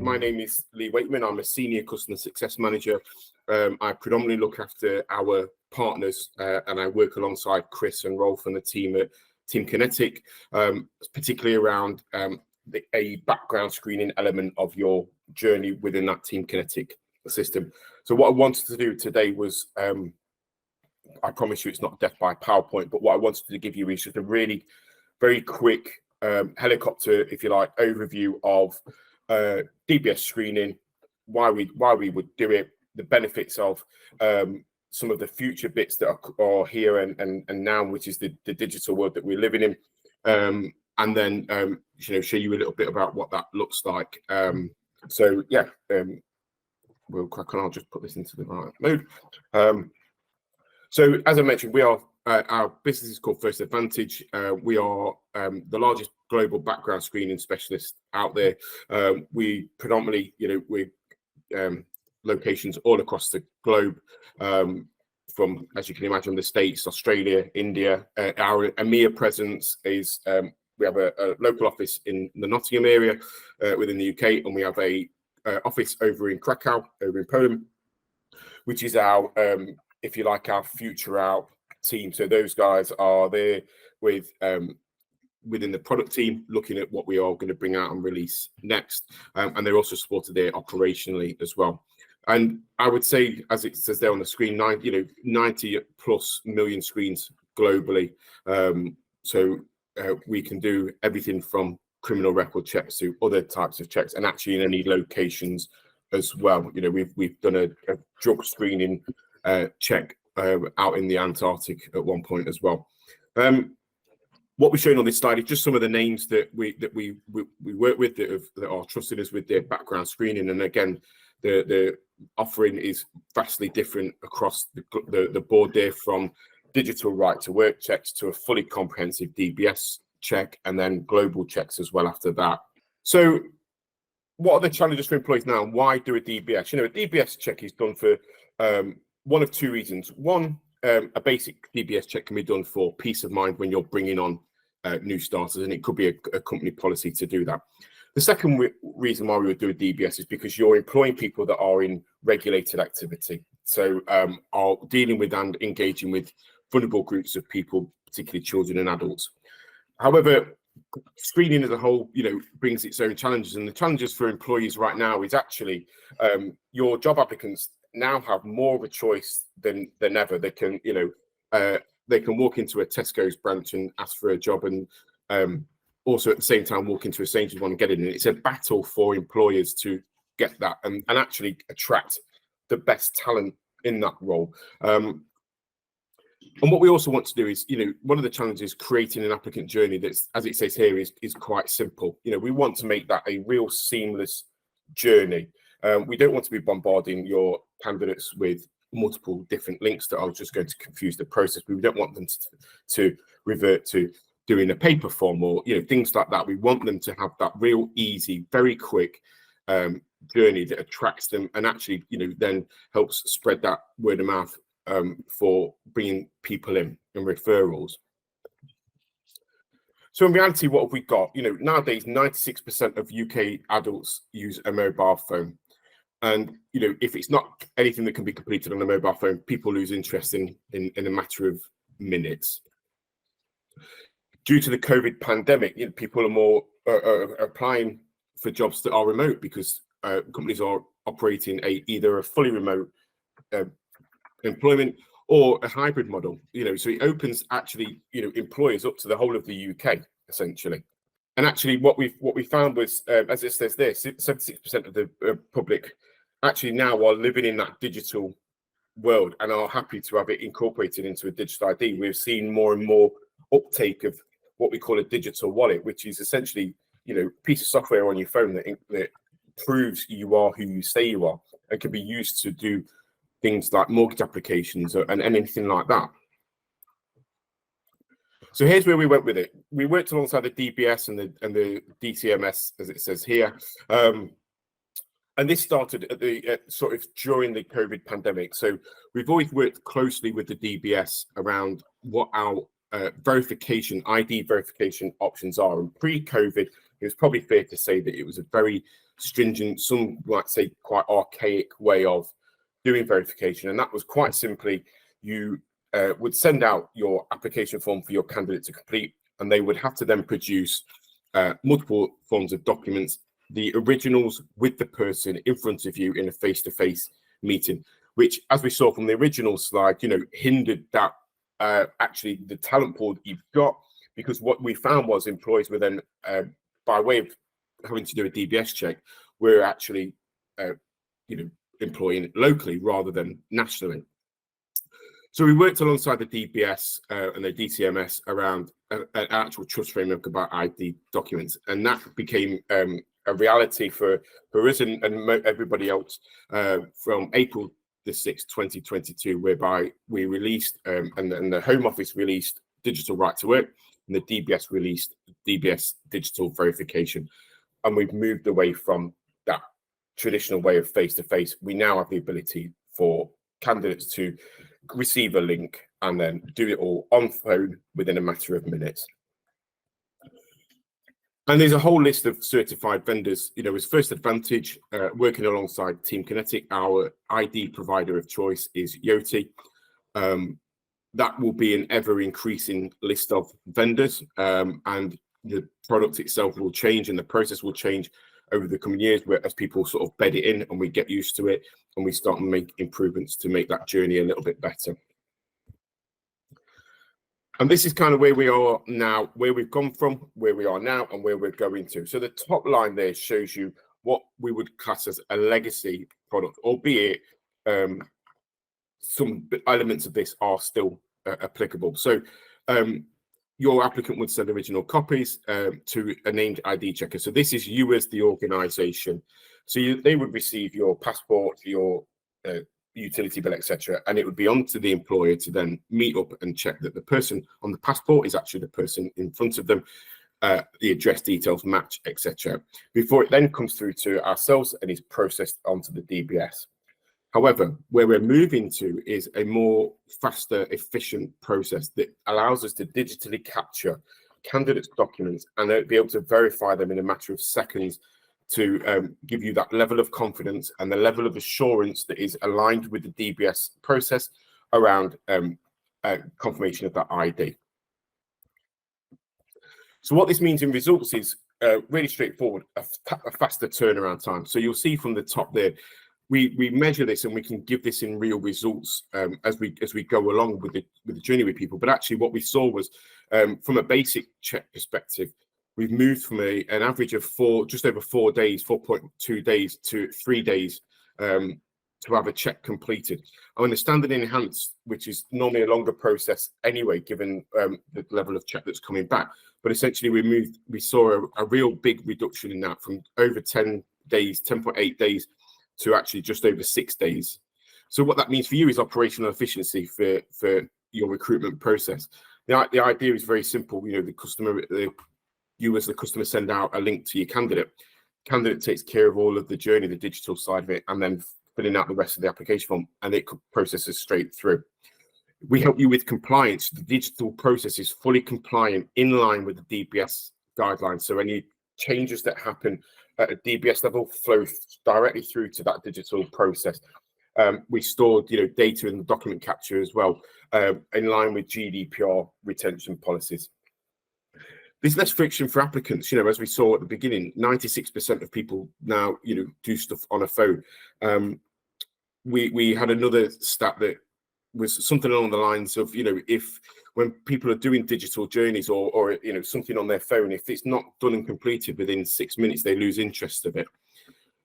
my name is Lee Weightman. I'm a senior customer success manager. I predominantly look after our partners and I work alongside Chris and Rolf and the team at Team Kinetic, particularly around a background screening element of your journey within that Team Kinetic system. So what I wanted to do today was, I promise you it's not death by PowerPoint, but what I wanted to give you is just a really very quick helicopter, if you like, overview of DBS screening, why we would do it, the benefits of some of the future bits that are here and now, which is the digital world that we're living in, and then show you a little bit about what that looks like. So yeah, we'll crack on. I'll just put this into the right mode. So as I mentioned, we are our business is called First Advantage. We are the largest global background screening specialist out there. We predominantly, we're locations all across the globe, from, as you can imagine, the States, Australia, India. Our EMEA presence is, we have a local office in the Nottingham area within the UK, and we have a office over in Krakow, over in Poland, which is our, if you like, our future out team. So those guys are there with within the product team, looking at what we are going to bring out and release next, and they're also supported there operationally as well. And I would say, as it says there on the screen, 90 plus million screens globally. So we can do everything from criminal record checks to other types of checks, and actually in any locations as well. We've done a drug screening check out in the Antarctic at one point as well. What we're showing on this slide is just some of the names that we work with that are trusting us with their background screening. And again, the offering is vastly different across the board there, from digital right to work checks to a fully comprehensive DBS check, and then global checks as well after that. So what are the challenges for employees now? Why do a DBS? A DBS check is done for one of two reasons. One, a basic DBS check can be done for peace of mind when you're bringing on new starters, and it could be a company policy to do that. The second reason why we would do a DBS is because you're employing people that are in regulated activity, so are dealing with and engaging with vulnerable groups of people, particularly children and adults. However, screening as a whole, brings its own challenges, and the challenges for employees right now is actually your job applicants now have more of a choice than ever. They can, they can walk into a Tesco's branch and ask for a job, and also at the same time walk into a Sainsbury's one and get it. And it's a battle for employers to get that and actually attract the best talent in that role. And what we also want to do is, one of the challenges is creating an applicant journey that's, as it says here, is quite simple. We want to make that a real seamless journey. We don't want to be bombarding your candidates with multiple different links that are just going to confuse the process. We don't want them to revert to doing a paper form or things like that. We want them to have that real easy, very quick journey that attracts them, and actually then helps spread that word of mouth for bringing people in and referrals. So in reality, what have we got? Nowadays 96% of UK adults use a mobile phone. And if it's not anything that can be completed on a mobile phone, people lose interest in a matter of minutes. Due to the COVID pandemic, people are more applying for jobs that are remote, because companies are operating either a fully remote employment or a hybrid model. So it opens actually employers up to the whole of the UK essentially. And actually, what we found was, as it says there, 76% of the public actually now are living in that digital world and are happy to have it incorporated into a digital ID. We've seen more and more uptake of what we call a digital wallet, which is essentially a piece of software on your phone that proves you are who you say you are, and can be used to do things like mortgage applications and anything like that. So here's where we went with it. We worked alongside the DBS and the DCMS, as it says here. And this started at the sort of during the COVID pandemic. So we've always worked closely with the DBS around what our ID verification options are. And pre-COVID, it was probably fair to say that it was a very stringent, some might say quite archaic way of doing verification. And that was quite simply, you would send out your application form for your candidate to complete, and they would have to then produce multiple forms of documents, the originals with the person in front of you in a face-to-face meeting, which, as we saw from the original slide, hindered that actually the talent pool that you've got, because what we found was employees were then, by way of having to do a DBS check, we're actually, employing locally rather than nationally. So we worked alongside the DBS and the DCMS around an actual trust framework about ID documents, and that became a reality for us and everybody else from April the 6th, 2022, whereby we released and the Home Office released digital right to work, and the DBS released DBS digital verification. And we've moved away from that traditional way of face-to-face. We now have the ability for candidates to receive a link and then do it all on phone within a matter of minutes. And there's a whole list of certified vendors. As First Advantage, working alongside Team Kinetic, our ID provider of choice is Yoti. That will be an ever-increasing list of vendors, and the product itself will change and the process will change over the coming years, as people sort of bed it in and we get used to it and we start to make improvements to make that journey a little bit better. And this is kind of where we are now, where we've gone from, where we are now, and where we're going to. So the top line there shows you what we would class as a legacy product, albeit some elements of this are still applicable. So your applicant would send original copies to a named ID checker. So this is you as the organization. So they would receive your passport, your utility bill, etc., and it would be on to the employer to then meet up and check that the person on the passport is actually the person in front of them, the address details match, etc., before it then comes through to ourselves and is processed onto the DBS. However, where we're moving to is a more faster, efficient process that allows us to digitally capture candidates' documents and be able to verify them in a matter of seconds to give you that level of confidence and the level of assurance that is aligned with the DBS process around confirmation of that ID. So what this means in results is really straightforward, a faster turnaround time. So you'll see from the top there, we measure this and we can give this in real results as we go along with the journey with people. But actually what we saw was from a basic check perspective, we've moved from an average of just over 4 days, 4.2 days to 3 days to have a check completed. And the standard enhanced, which is normally a longer process anyway, given the level of check that's coming back. But essentially we saw a real big reduction in that from over 10 days, 10.8 days to actually just over 6 days. So what that means for you is operational efficiency for your recruitment process. The idea is very simple. You as the customer send out a link to your candidate. Candidate takes care of all of the journey, the digital side of it, and then filling out the rest of the application form, and it processes straight through. We help you with compliance. The digital process is fully compliant, in line with the DBS guidelines. So any changes that happen at a DBS level flow directly through to that digital process. We stored, data in the document capture as well, in line with GDPR retention policies. There's less friction for applicants. As we saw at the beginning, 96% of people now, do stuff on a phone. We had another stat that was something along the lines of, if when people are doing digital journeys or something on their phone, if it's not done and completed within 6 minutes, they lose interest of it.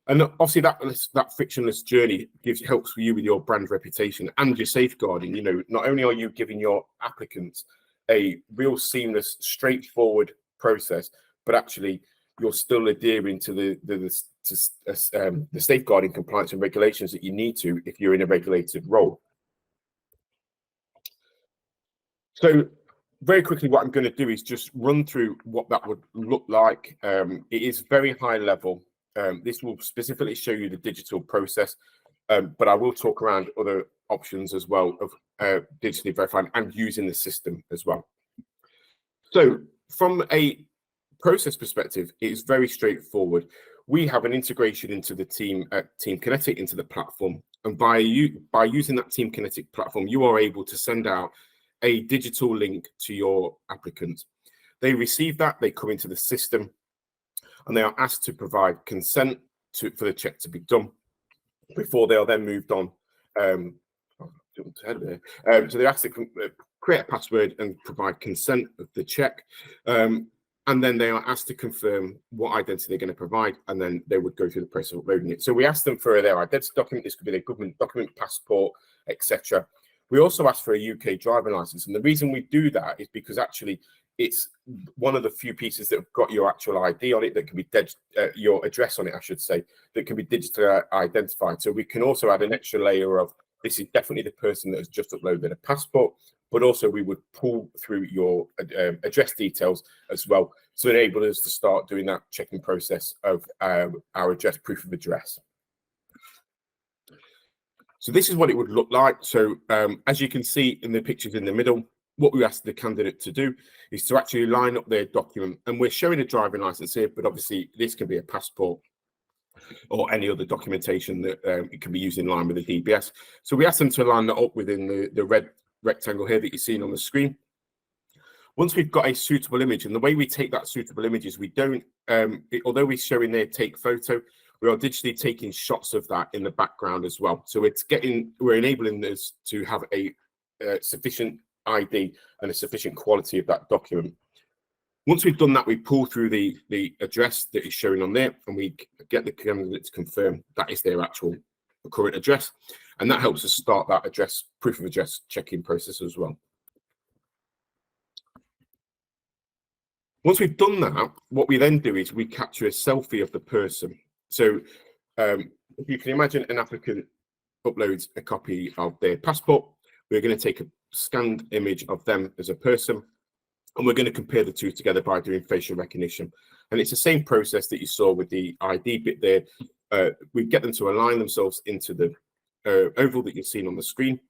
And obviously that frictionless journey helps you with your brand reputation and your safeguarding. Not only are you giving your applicants a real seamless, straightforward process, but actually you're still adhering to the safeguarding compliance and regulations that you need to if you're in a regulated role. So very quickly, what I'm going to do is just run through what that would look like. It is very high level. This will specifically show you the digital process, but I will talk around other options as well of digitally verifying and using the system as well. So from a process perspective, it is very straightforward. we have an integration into the Team Kinetic, into the platform. And by using that Team Kinetic platform, you are able to send out a digital link to your applicant. They receive that, they come into the system, and they are asked to provide consent for the check to be done before they are then moved on. So they're asked to create a password and provide consent of the check. And then they are asked to confirm what identity they're going to provide, and then they would go through the process of uploading it. So we ask them for their identity document. This could be their government document, passport, etc. We also ask for a UK driving license, and the reason we do that is because actually it's one of the few pieces that have got your actual ID on it, that can be your address on it, I should say, that can be digitally identified. So we can also add an extra layer of, this is definitely the person that has just uploaded a passport, but also we would pull through your address details as well to enable us to start doing that checking process of our address, proof of address. So this is what it would look like. So as you can see in the pictures in the middle, what we ask the candidate to do is to actually line up their document. And we're showing a driving license here, but obviously this can be a passport or any other documentation that it can be used in line with the DBS. So we ask them to line that up within the red rectangle here that you're seeing on the screen. Once we've got a suitable image, and the way we take that suitable image is we don't, although we're showing their take photo, we are digitally taking shots of that in the background as well. So we're enabling us to have a sufficient ID and a sufficient quality of that document. Once we've done that, we pull through the address that is showing on there, and we get the candidate to confirm that is their actual current address. And that helps us start that proof of address checking process as well. Once we've done that, what we then do is we capture a selfie of the person. So if you can imagine, an applicant uploads a copy of their passport, we're going to take a scanned image of them as a person, and we're going to compare the two together by doing facial recognition. And it's the same process that you saw with the ID bit there. We get them to align themselves into the oval that you've seen on the screen.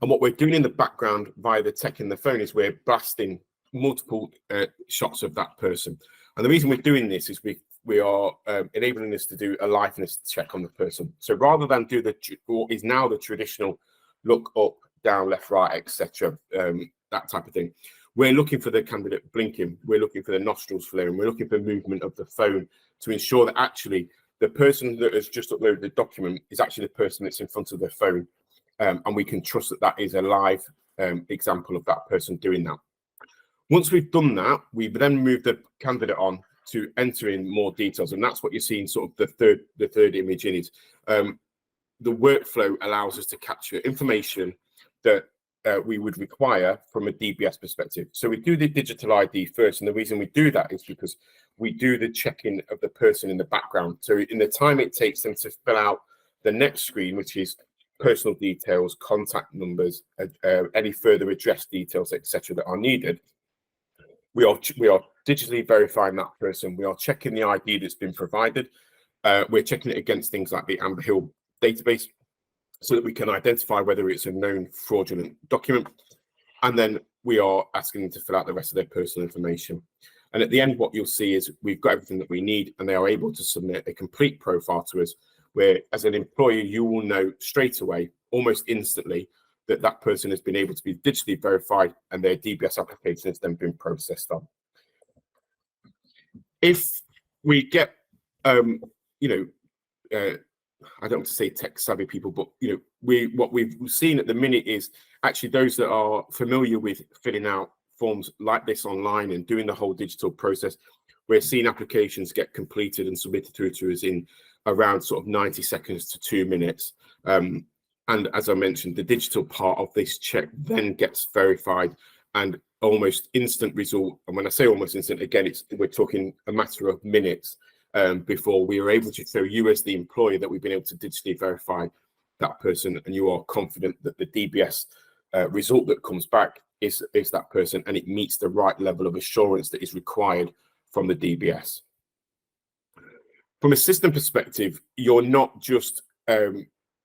And what we're doing in the background via the tech in the phone is we're blasting multiple shots of that person. And the reason we're doing this is we are enabling us to do a liveness check on the person. So rather than do what is now the traditional look up, down, left, right, etc., that type of thing, we're looking for the candidate blinking, we're looking for the nostrils flaring, we're looking for movement of the phone to ensure that actually the person that has just uploaded the document is actually the person that's in front of the phone, and we can trust that that is a live example of that person doing that. Once we've done that, we then move the candidate on to enter in more details, and that's what you're seeing sort of the third image in it. The workflow allows us to capture information that we would require from a DBS perspective. So we do the digital ID first, and the reason we do that is because we do the check-in of the person in the background. So in the time it takes them to fill out the next screen, which is personal details, contact numbers, any further address details, etc., that are needed, we are digitally verifying that person. We are checking the ID that's been provided. We're checking it against things like the Amber Hill database, so that we can identify whether it's a known fraudulent document. And then we are asking them to fill out the rest of their personal information. And at the end, what you'll see is we've got everything that we need, and they are able to submit a complete profile to us, where as an employer, you will know straight away, almost instantly, that that person has been able to be digitally verified and their DBS application has then been processed on. If we get, I don't want to say tech savvy people, but what we've seen at the minute is actually those that are familiar with filling out forms like this online and doing the whole digital process, we're seeing applications get completed and submitted through to us in around sort of 90 seconds to 2 minutes. And as I mentioned, the digital part of this check then gets verified and almost instant result. And when I say almost instant, again, we're talking a matter of minutes before we are able to show you as the employer that we've been able to digitally verify that person, and you are confident that the DBS result that comes back is that person, and it meets the right level of assurance that is required from the DBS. From a system perspective, you're not just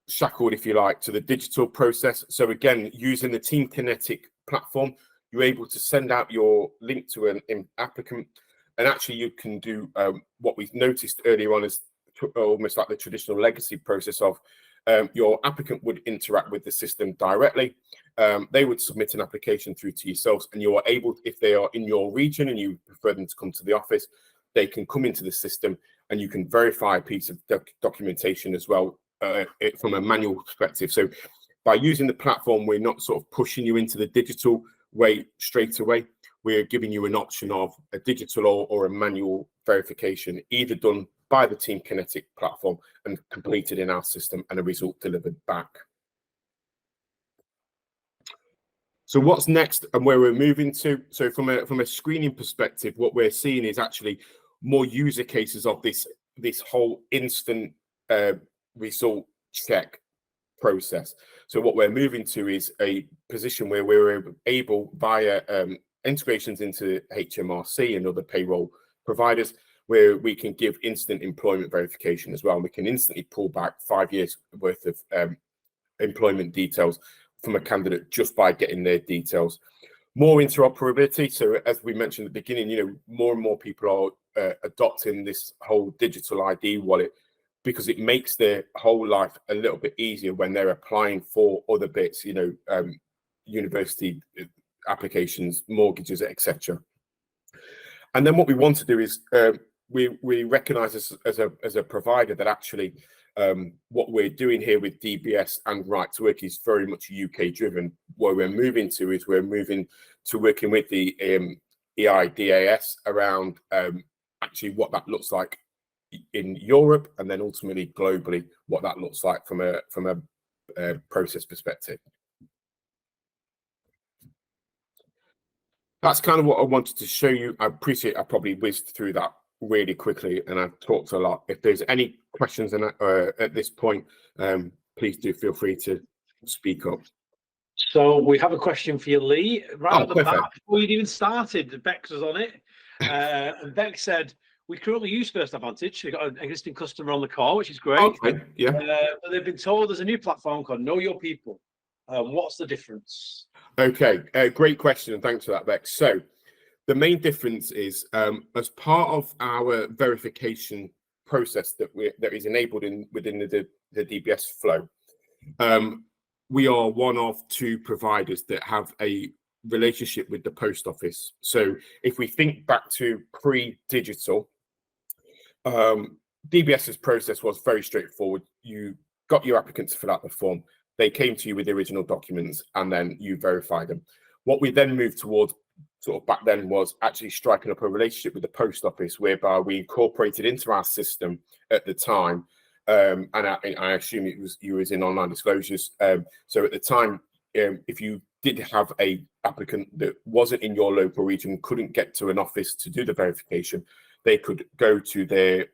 shackled, if you like, to the digital process. So again, using the Team Kinetic platform, you're able to send out your link to an applicant, And actually, you can do what we've noticed earlier on as almost like the traditional legacy process of your applicant would interact with the system directly. They would submit an application through to yourselves, and you are able, if they are in your region and you prefer them to come to the office, they can come into the system and you can verify a piece of documentation as well from a manual perspective. So by using the platform, we're not sort of pushing you into the digital way straight away. We're giving you an option of a digital or a manual verification, either done by the Team Kinetic platform and completed in our system and a result delivered back. So what's next and where we're moving to? So from a screening perspective, what we're seeing is actually more user cases of this whole instant result check process. So what we're moving to is a position where we're able via integrations into HMRC and other payroll providers, where we can give instant employment verification as well. We can instantly pull back 5 years worth of employment details from a candidate just by getting their details. More interoperability. So as we mentioned at the beginning, you know, more and more people are adopting this whole digital ID wallet because it makes their whole life a little bit easier when they're applying for other bits, you know, university applications, mortgages, etc. And then what we want to do is we recognize as a provider that actually what we're doing here with DBS and Right to Work is very much UK driven. Where we're moving to is we're moving to working with the EIDAS around actually what that looks like in Europe, and then ultimately globally what that looks like from a process perspective. That's kind of what I wanted to show you. I appreciate I probably whizzed through that really quickly and I've talked a lot. If there's any questions at this point, please do feel free to speak up. So we have a question for you, Lee. Right at the back, before you'd even started, Bex was on it. And Bex said, we currently use First Advantage. We've got an existing customer on the call, which is great. Okay, yeah. But they've been told there's a new platform called Know Your People. What's the difference? Okay, great question, and thanks for that, Bex. So the main difference is as part of our verification process that is enabled within the DBS flow, we are one of two providers that have a relationship with the post office. So if we think back to pre-digital, DBS's process was very straightforward. You got your applicants to fill out the form, they came to you with the original documents, and then you verified them. What we then moved towards sort of back then was actually striking up a relationship with the post office, whereby we incorporated into our system at the time, and I assume you was in online disclosures. So at the time, if you did have a applicant that wasn't in your local region, couldn't get to an office to do the verification, they could go to their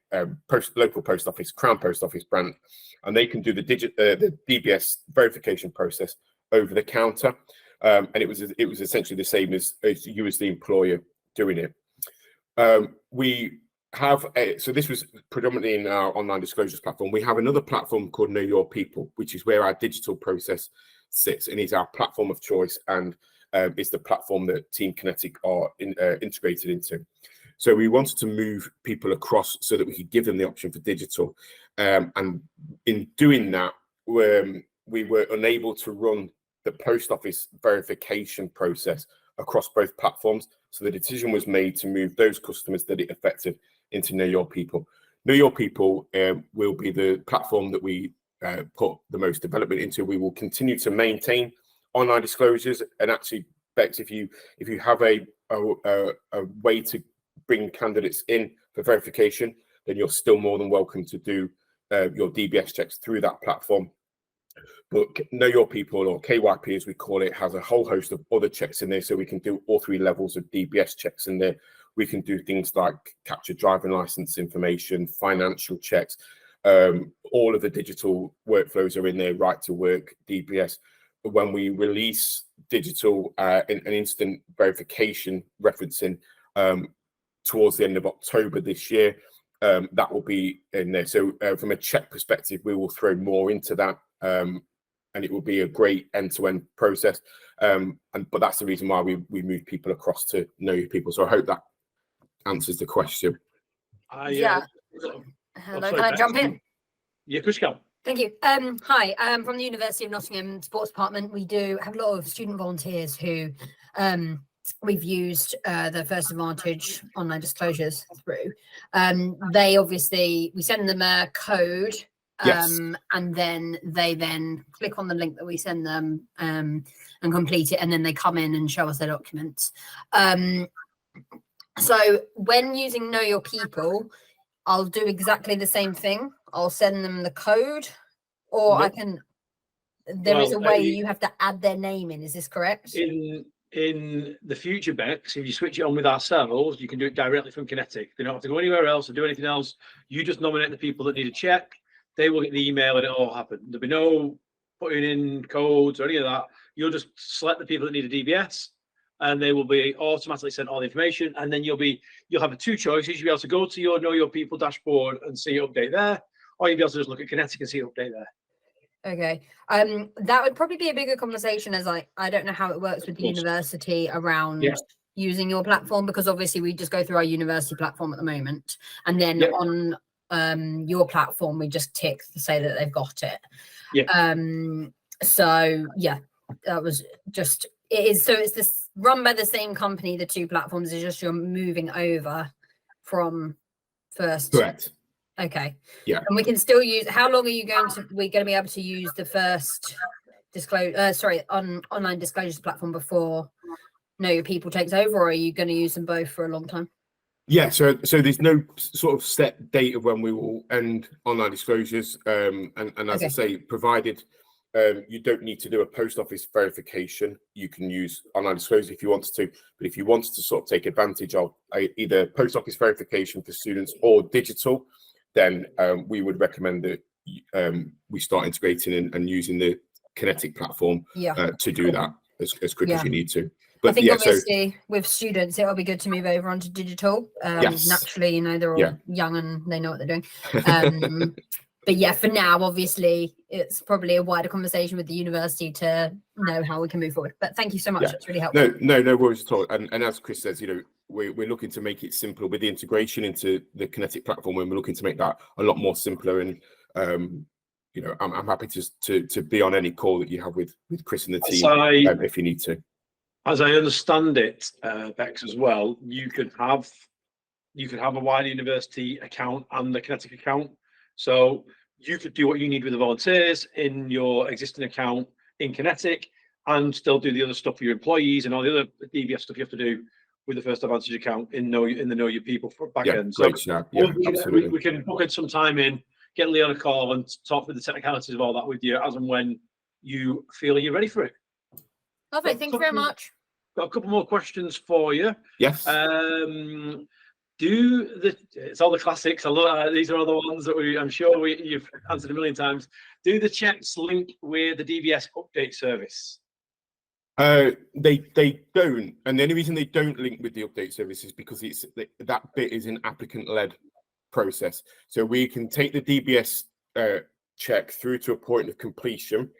local post office, Crown Post Office branch, and they can do the DBS verification process over the counter. And it was essentially the same as you as the employer doing it. We have so this was predominantly in our online disclosures platform. We have another platform called Know Your People, which is where our digital process sits and is our platform of choice, and is the platform that Team Kinetic are integrated into. So we wanted to move people across so that we could give them the option for digital. And in doing that, we were unable to run the post office verification process across both platforms. So the decision was made to move those customers that it affected into Know Your People. Know Your People will be the platform that we put the most development into. We will continue to maintain online disclosures, and actually, Bex, if you have a way to bring candidates in for verification, then you're still more than welcome to do your DBS checks through that platform. But Know Your People, or KYP as we call it, has a whole host of other checks in there, so we can do all three levels of DBS checks in there. We can do things like capture driving license information, financial checks. All of the digital workflows are in there, Right to Work, DBS. But when we release digital an instant verification referencing towards the end of October this year, that will be in there. So from a check perspective, we will throw more into that, and it will be a great end-to-end process. But that's the reason why we move people across to Know Your People. So I hope that answers the question. Yeah. Hello, can I jump in? Yeah, Chris, go. Thank you. Hi, from the University of Nottingham Sports Department. We do have a lot of student volunteers who we've used the First Advantage online disclosures through. They obviously, we send them a code, and then they click on the link that we send them and complete it, and then they come in and show us their documents. So when using Know Your People, I'll do exactly the same thing. I'll send them the code, or I can. There is a way you have to add their name in. Is this correct? In the future, Bex, if you switch it on with ourselves, you can do it directly from Kinetic. They don't have to go anywhere else or do anything else. You just nominate the people that need a check. They will get the email and it'll all happen. There'll be no putting in codes or any of that. You'll just select the people that need a DBS, and they will be automatically sent all the information. And then you'll have two choices. You'll be able to go to your Know Your People dashboard and see your update there, or you'll be able to just look at Kinetic and see your update there. Okay. That would probably be a bigger conversation, as I don't know how it works with the university around using your platform, because obviously we just go through our university platform at the moment, and then on your platform we just tick to say that they've got it. So yeah, that was just it's this run by the same company, the two platforms. It's just you're moving over from First. Correct. Okay. Yeah. And we can still use. How long are you going to? We're going to be able to use the First online disclosures platform before Know Your People takes over, or are you going to use them both for a long time? Yeah. So there's no sort of set date of when we will end online disclosures. And as I say, provided you don't need to do a post office verification, you can use online disclosure if you want to. But if you want to sort of take advantage of either post office verification for students or digital, then we would recommend that we start integrating and using the Kinetic platform to do that as quick as you need to. But I think obviously with students, it'll be good to move over onto digital. Naturally, you know, they're all young and they know what they're doing. But yeah, for now, obviously, it's probably a wider conversation with the university to know how we can move forward. But thank you so much. That's really helpful. No worries at all. And as Chris says, you know, we're looking to make it simpler with the integration into the Kinetic platform, and we're looking to make that a lot more simpler. And you know, I'm happy to be on any call that you have with Chris and the team if you need to. As I understand it, Bex, as well, you could have a wider university account and the Kinetic account. So you could do what you need with the volunteers in your existing account in Kinetic, and still do the other stuff for your employees and all the other DBS stuff you have to do with the First Advantage account in the Know Your People back end. So absolutely. We can book in some time in, get Lee on a call and talk with the technicalities of all that with you as and when you feel you're ready for it. Lovely. Thank you very much. Got a couple more questions for you. Yes. It's all the classics. I love these are all the ones that I'm sure you've answered a million times. Do the checks link with the DBS update service? They don't, and the only reason they don't link with the update service is because that bit is an applicant-led process. So we can take the DBS check through to a point of completion.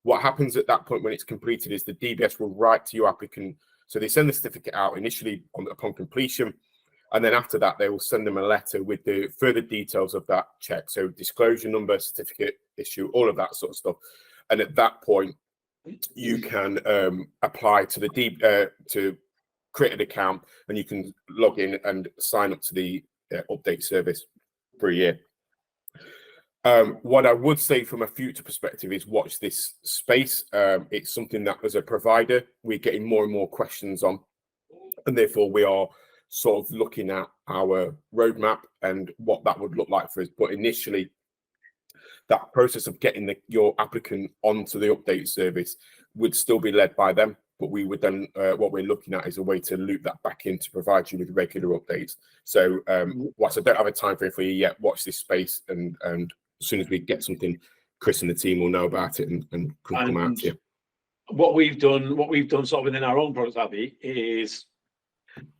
What happens at that point when it's completed is the DBS will write to your applicant. So they send the certificate out initially upon completion. And then after that, they will send them a letter with the further details of that check. So disclosure number, certificate issue, all of that sort of stuff. And at that point, you can apply to to create an account, and you can log in and sign up to the update service for a year. What I would say from a future perspective is watch this space. It's something that as a provider, we're getting more and more questions on, and therefore we are sort of looking at our roadmap and what that would look like for us. But initially, that process of getting your applicant onto the update service would still be led by them. But we would then, what we're looking at is a way to loop that back in to provide you with regular updates. So whilst I don't have a time frame for you yet, watch this space, and as soon as we get something, Chris and the team will know about it and can come out to you. What we've done sort of within our own product, Abby, is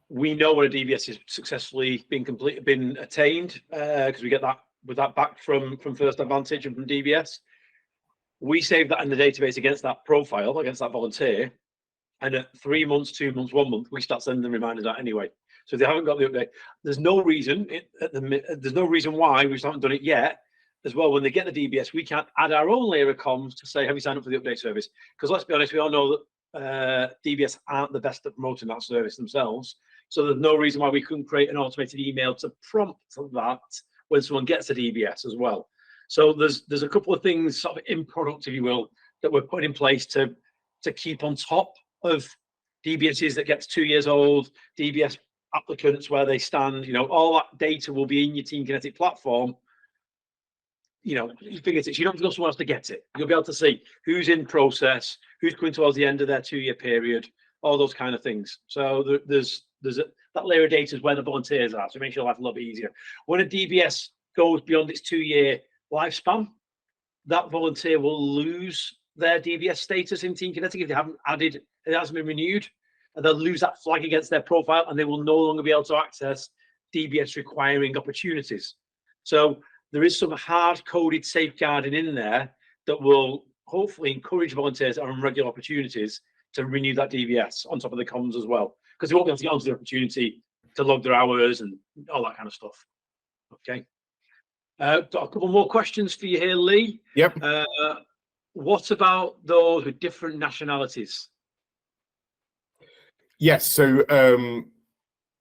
we know when a DBS is successfully been attained, because we get that back from First Advantage and from DBS. We save that in the database against that profile, against that volunteer, and at 3 months, 2 months, 1 month, we start sending them reminders out anyway. So if they haven't got the update, there's no reason there's no reason why we just haven't done it yet. As well, when they get the DBS, we can't add our own layer of comms to say, have you signed up for the update service? Because let's be honest, we all know that DBS aren't the best at promoting that service themselves. So there's no reason why we couldn't create an automated email to prompt that when someone gets a DBS as well. So there's a couple of things sort of in product, if you will, that we're putting in place to keep on top of DBSs that gets 2 years old, DBS applicants, where they stand. You know, all that data will be in your Team Kinetic platform. You know, you don't have to go somewhere else to get it. You'll be able to see who's in process, who's coming towards the end of their 2-year period, all those kind of things. So that layer of data is where the volunteers are, so it makes your life a little bit easier. When a DBS goes beyond its 2-year lifespan, that volunteer will lose their DBS status in Team Kinetic if they haven't added, it hasn't been renewed, and they'll lose that flag against their profile, and they will no longer be able to access DBS requiring opportunities. So there is some hard-coded safeguarding in there that will hopefully encourage volunteers on regular opportunities to renew that DBS on top of the comms as well, because they won't be able to get onto the opportunity to log their hours and all that kind of stuff. Okay. Got a couple more questions for you here, Lee. Yep. What about those with different nationalities? Yes. So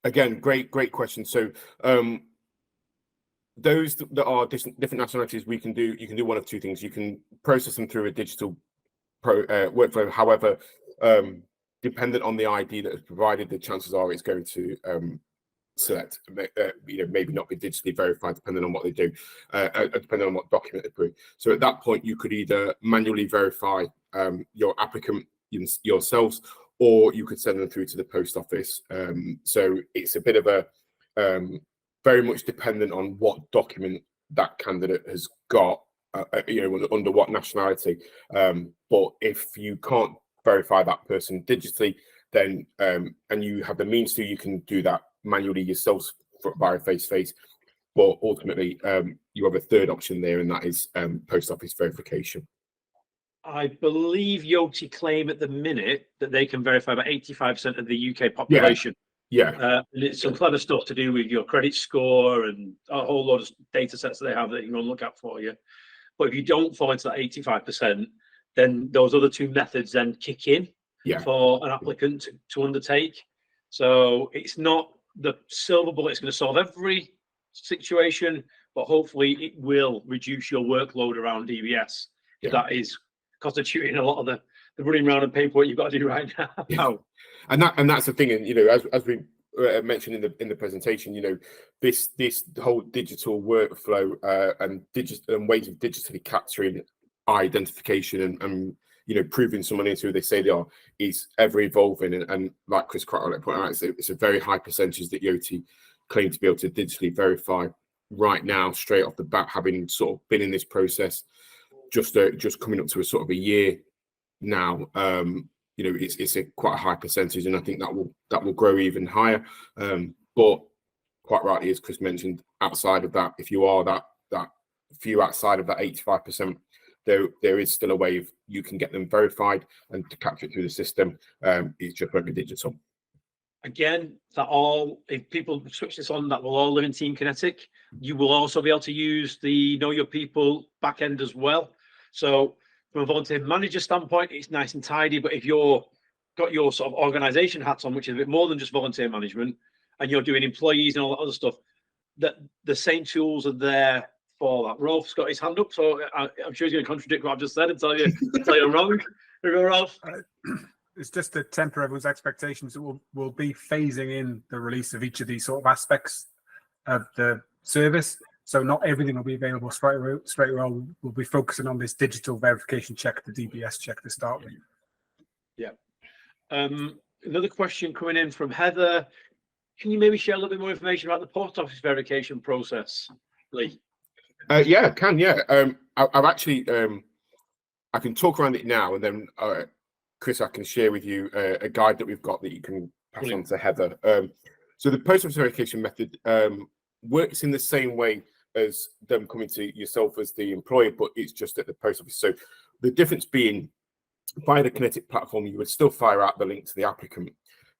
again, great question. So those that are different nationalities, you can do one of two things. You can process them through a digital workflow. However, dependent on the ID that is provided, the chances are it's going to select, maybe not be digitally verified, depending on what they do, depending on what document they put. So at that point, you could either manually verify your applicant yourselves, or you could send them through to the post office. So it's a bit of a very much dependent on what document that candidate has got, under what nationality. But if you can't verify that person digitally, then and you have the means to, you can do that manually yourself via face-to-face. But ultimately, you have a third option there, and that is post office verification. I believe Yoti claim at the minute that they can verify about 85% of the UK population. Yeah. And it's some clever stuff to do with your credit score and a whole lot of data sets that they have that you can look at for you. But if you don't fall into that 85%, then those other two methods then kick in for an applicant to undertake. So it's not the silver bullet that's going to solve every situation, but hopefully it will reduce your workload around DBS if that is constituting a lot of the running around and paperwork you've got to do right now. Yeah. And that's the thing, and as we mentioned in the presentation, this whole digital workflow and ways of digitally capturing identification and proving someone is who they say they are is ever evolving, and like Chris quite rightly pointed out, it's a very high percentage that Yoti claim to be able to digitally verify right now, straight off the bat, having sort of been in this process just coming up to a sort of a year now. It's a quite a high percentage, and I think that will grow even higher. But quite rightly, as Chris mentioned, outside of that, if you are that few outside of that 85%, there is still a way of you can get them verified and to capture it through the system. It's just won't be digital. Again, if people switch this on, that will all live in Team Kinetic. You will also be able to use the Know Your People backend as well. So from a volunteer manager standpoint, it's nice and tidy. But if you're got your sort of organization hats on, which is a bit more than just volunteer management, and you're doing employees and all that other stuff, that the same tools are there for that. Rolf's got his hand up, so I'm sure he's going to contradict what I've just said and tell you I'm wrong. Rolf. It's just to temper everyone's expectations that we'll be phasing in the release of each of these sort of aspects of the service. So not everything will be available straight away. We'll be focusing on this digital verification check, the DBS check to start with. Yeah. Another question coming in from Heather. Can you maybe share a little bit more information about the post office verification process, Lee? Yeah, I can. Yeah. I've actually, I can talk around it now, and then Chris, I can share with you a guide that we've got that you can pass on to Heather. So the post office verification method works in the same way as them coming to yourself as the employer, but it's just at the post office. So the difference being, via the Kinetic platform, you would still fire out the link to the applicant.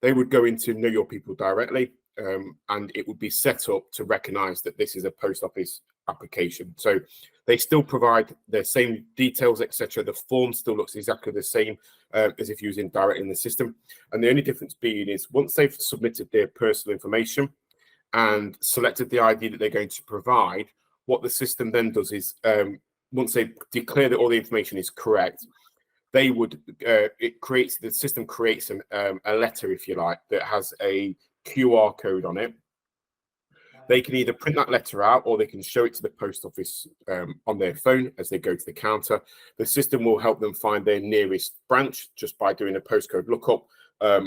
They would go into Know Your People directly. and it would be set up to recognise that this is a post office application. So they still provide the same details, etc. The form still looks exactly the same as if using directly in the system. And the only difference being is once they've submitted their personal information and selected the ID that they're going to provide, what the system then does is once they declare that all the information is correct, they would the system creates a letter, if you like, that has a QR code on it. They can either print that letter out or they can show it to the post office on their phone as they go to the counter. The system will help them find their nearest branch just by doing a postcode lookup.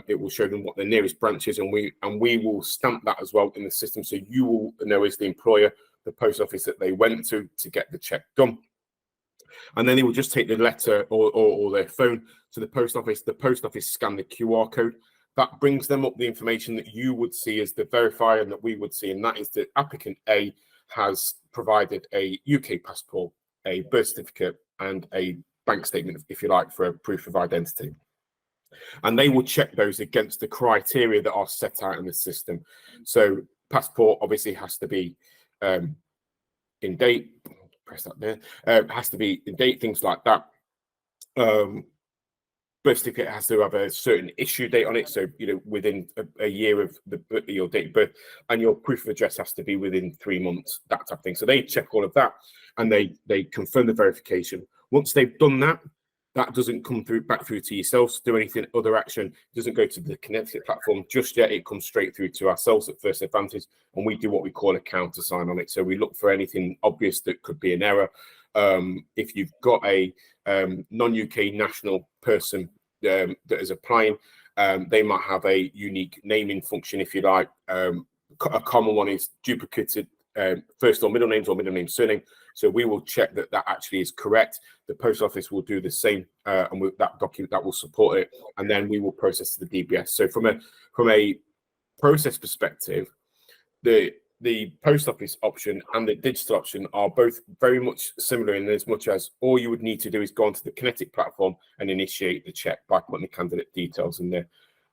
It will show them what their nearest branch is, and we will stamp that as well in the system, so you will know as the employer the post office that they went to get the check done. And then they will just take the letter or their phone to the post office. The post office scan the QR code. That brings them up the information that you would see as the verifier and that we would see, and that is that applicant A has provided a UK passport, a birth certificate, and a bank statement, if you like, for a proof of identity. And they will check those against the criteria that are set out in the system. So passport obviously has to be in date. Press that there. Has to be in date, things like that. Birth certificate has to have a certain issue date on it, so within a year of your date of birth, and your proof of address has to be within 3 months, that type of thing. So they check all of that and they confirm the verification. Once they've done that, that doesn't come back through to yourselves to do anything other action. It doesn't go to the Kinetic platform just yet. It comes straight through to ourselves at First Advantage, and we do what we call a countersign on it. So we look for anything obvious that could be an error. If you've got a non-UK national person that is applying, they might have a unique naming function, if you like. A common one is duplicated first or middle names or middle name surname. So we will check that that actually is correct. The post office will do the same, and with that document that will support it, and then we will process the DBS. So from a process perspective, the post office option and the digital option are both very much similar in as much as all you would need to do is go onto the Kinetic platform and initiate the check by putting the candidate details in there,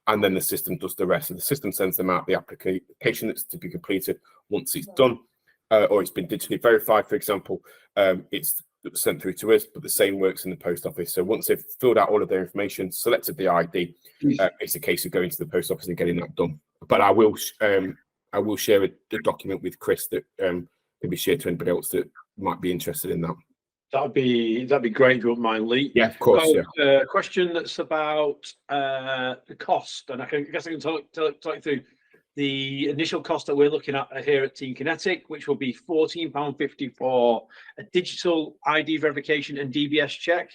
and then the system does the rest. And the system sends them out the application that's to be completed once it's done, or it's been digitally verified, for example. It's sent through to us, but the same works in the post office. So once they've filled out all of their information, selected the ID, it's a case of going to the post office and getting that done. But I will share a document with Chris that can be shared to anybody else that might be interested in that. That'd be great if you wouldn't mind, Lee. Yeah, of course. A question that's about the cost, and I guess I can talk you through the initial cost that we're looking at here at Team Kinetic, which will be £14.50 for a digital ID verification and DBS check,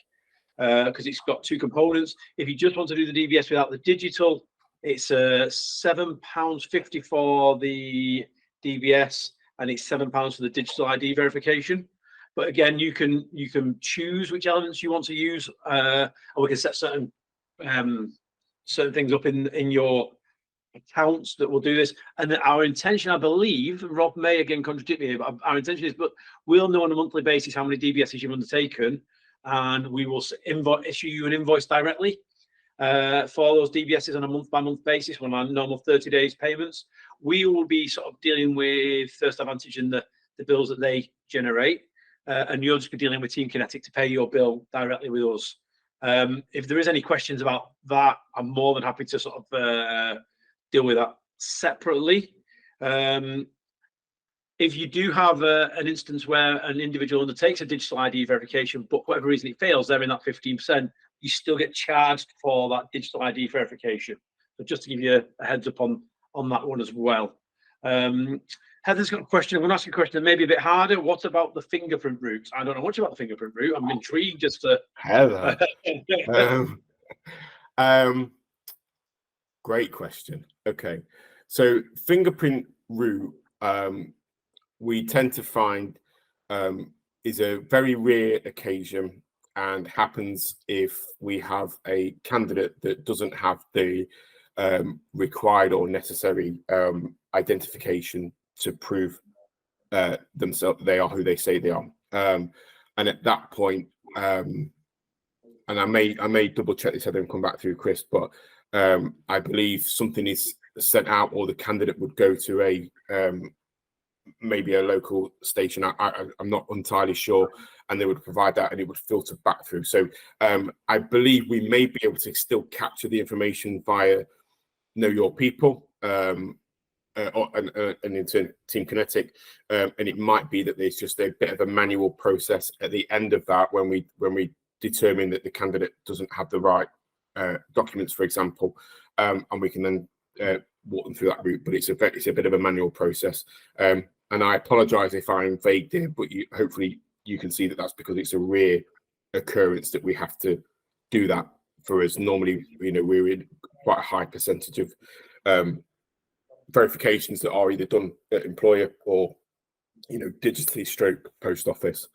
because it's got two components. If you just want to do the DBS without the digital, it's £7.50 for the DBS, and it's £7 for the digital ID verification. But again, you can choose which elements you want to use, or we can set certain things up in your accounts that will do this. And our intention, I believe, Rob may again contradict me, but our intention is, but we'll know on a monthly basis how many DBSs you've undertaken, and we will issue you an invoice directly for those DBSs on a month-by-month basis on our normal 30 days payments. We will be sort of dealing with First Advantage and the bills that they generate, and you'll just be dealing with Team Kinetic to pay your bill directly with us. If there is any questions about that, I'm more than happy to sort of deal with that separately. If you do have an instance where an individual undertakes a digital ID verification, but for whatever reason it fails, they're in that 15%, you still get charged for that digital ID verification. So just to give you a heads up on that one as well. Heather's got a question. I'm going to ask you a question that may be a bit harder. What about the fingerprint route? I don't know much about the fingerprint route. I'm intrigued just to... Heather. Great question. Okay. So fingerprint route, we tend to find is a very rare occasion and happens if we have a candidate that doesn't have the required or necessary identification to prove themselves they are who they say they are. And at that point, and I may double check this and then come back through Chris, but I believe something is sent out, or the candidate would go to a maybe a local station. I'm not entirely sure, and they would provide that, and it would filter back through. So I believe we may be able to still capture the information via Know Your People and into Team Kinetic, and it might be that there's just a bit of a manual process at the end of that when we determine that the candidate doesn't have the right documents, for example, and we can then walk them through that route. But it's a bit of a manual process. And I apologise if I'm vague there, but hopefully you can see that that's because it's a rare occurrence that we have to do that for us. Normally, we're in quite a high percentage of verifications that are either done at employer or, digitally stroke post office.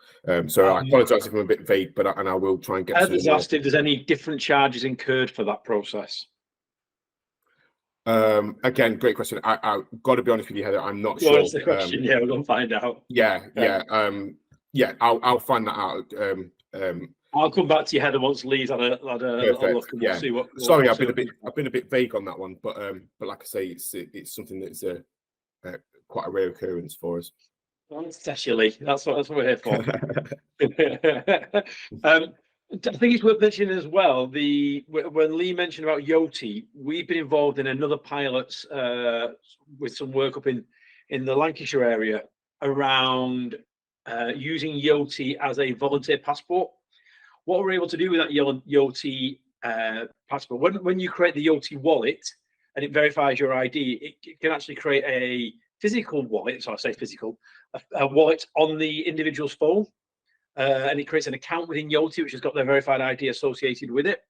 So I apologise if I'm a bit vague, but I will try and get. Heather's asked if there's any different charges incurred for that process. Again, great question. I've got to be honest with you, Heather, I'm not Well, sure. that's the question. We're going to find out. I'll find that out. I'll come back to you, Heather, once Lee's had a look, and we'll see what. Sorry, I've been a bit vague on that one, but like I say, it's something that's quite a rare occurrence for us. Test you, Lee. That's what we're here for. I think it's worth mentioning as well, when Lee mentioned about Yoti, we've been involved in another pilot with some work up in the Lancashire area around using Yoti as a volunteer passport. What we're able to do with that Yoti passport, when you create the Yoti wallet and it verifies your ID, it can actually create a physical wallet, so I say physical, a wallet on the individual's phone. And it creates an account within Yoti, which has got their verified ID associated with it.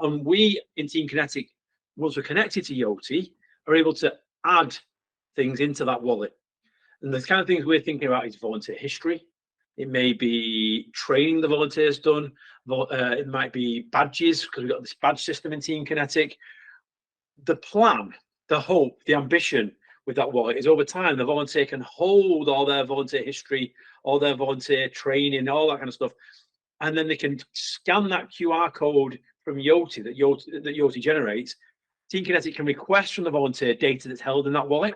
And we in Team Kinetic, once we're connected to Yoti, are able to add things into that wallet. And the kind of things we're thinking about is volunteer history. It may be training the volunteers done. It might be badges, because we've got this badge system in Team Kinetic. The plan, the hope, the ambition with that wallet is over time, the volunteer can hold all their volunteer history, all their volunteer training, all that kind of stuff. And then they can scan that QR code from Yoti that Yoti generates. Team Kinetic can request from the volunteer data that's held in that wallet.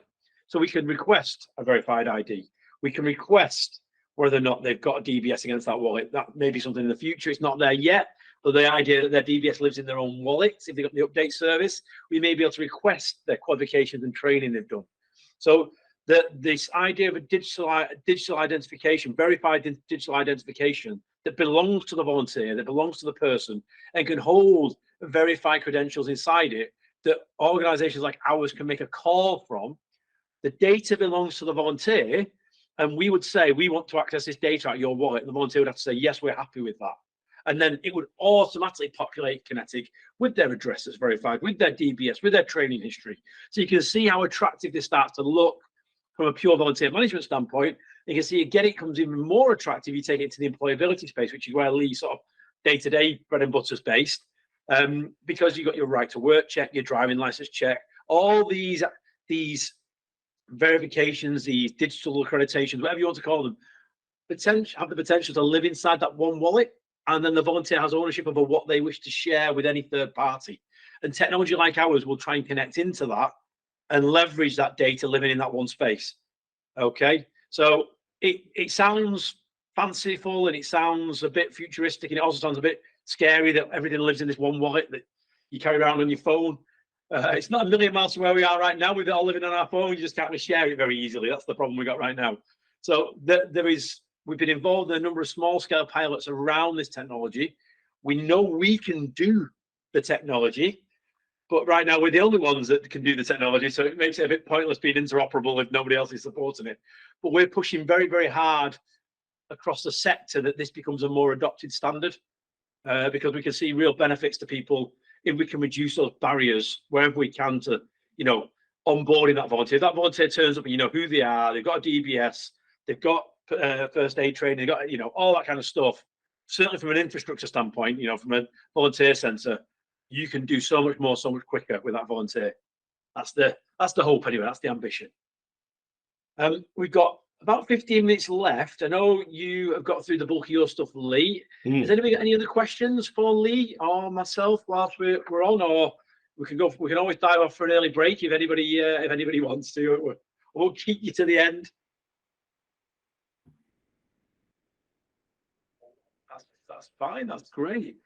So we can request a verified ID. We can request whether or not they've got a DBS against that wallet. That may be something in the future. It's not there yet, but the idea that their DBS lives in their own wallets, if they've got the update service, we may be able to request their qualifications and training they've done. So this idea of a digital identification, verified digital identification that belongs to the volunteer, that belongs to the person, and can hold verified credentials inside it, that organizations like ours can make a call from. The data belongs to the volunteer, and we would say, we want to access this data out of your wallet, and the volunteer would have to say, yes, we're happy with that. And then it would automatically populate Kinetic with their address that's verified, with their DBS, with their training history. So you can see how attractive this starts to look from a pure volunteer management standpoint. You can see again, it becomes even more attractive. You take it to the employability space, which is where Lee sort of day-to-day bread and butter is based, because you've got your right to work check, your driving license check, all these verifications, these digital accreditations, whatever you want to call them, have the potential to live inside that one wallet. And then the volunteer has ownership over what they wish to share with any third party. And technology like ours will try and connect into that and leverage that data living in that one space. Okay, so it sounds fanciful and it sounds a bit futuristic, and it also sounds a bit scary that everything lives in this one wallet that you carry around on your phone. It's not a million miles from where we are right now with it all living on our phone. You just can't share it very easily. That's the problem we got right now. So we've been involved in a number of small scale pilots around this technology. We know we can do the technology, but right now we're the only ones that can do the technology. So it makes it a bit pointless being interoperable if nobody else is supporting it. But we're pushing very, very hard across the sector that this becomes a more adopted standard, because we can see real benefits to people if we can reduce those barriers wherever we can to, onboarding that volunteer. If that volunteer turns up and you know who they are, they've got a DBS, they've got first aid training, they've got, all that kind of stuff. Certainly from an infrastructure standpoint, from a volunteer centre, you can do so much more, so much quicker with that volunteer. That's the hope anyway, that's the ambition. We've got about 15 minutes left. I know you have got through the bulk of your stuff, Lee. Has anybody got any other questions for Lee or myself whilst we're on, or We can always dive off for an early break if anybody wants to. We'll keep you to the end. That's fine. That's great.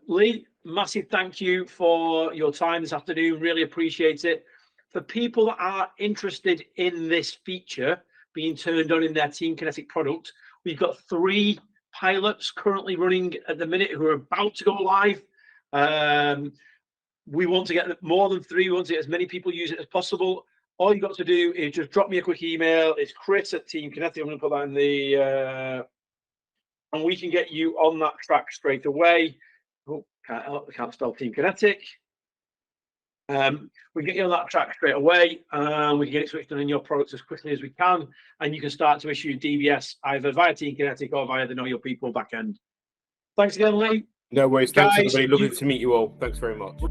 Lee, massive thank you for your time this afternoon. Really appreciate it. For people that are interested in this feature being turned on in their Team Kinetic product, we've got 3 pilots currently running at the minute who are about to go live. We want to get more than 3. We want to get as many people use it as possible. All you've got to do is just drop me a quick email. It's Chris at Team Kinetic. I'm going to put that in the... and we can get you on that track straight away. Oh, can't spell Team Kinetic. We can get you on that track straight away, and we can get it switched on in your products as quickly as we can, and you can start to issue DBS either via Team Kinetic or via the Know Your People backend. Thanks again, Lee. No worries. Thanks, Guys, everybody. Lovely to meet you all. Thanks very much.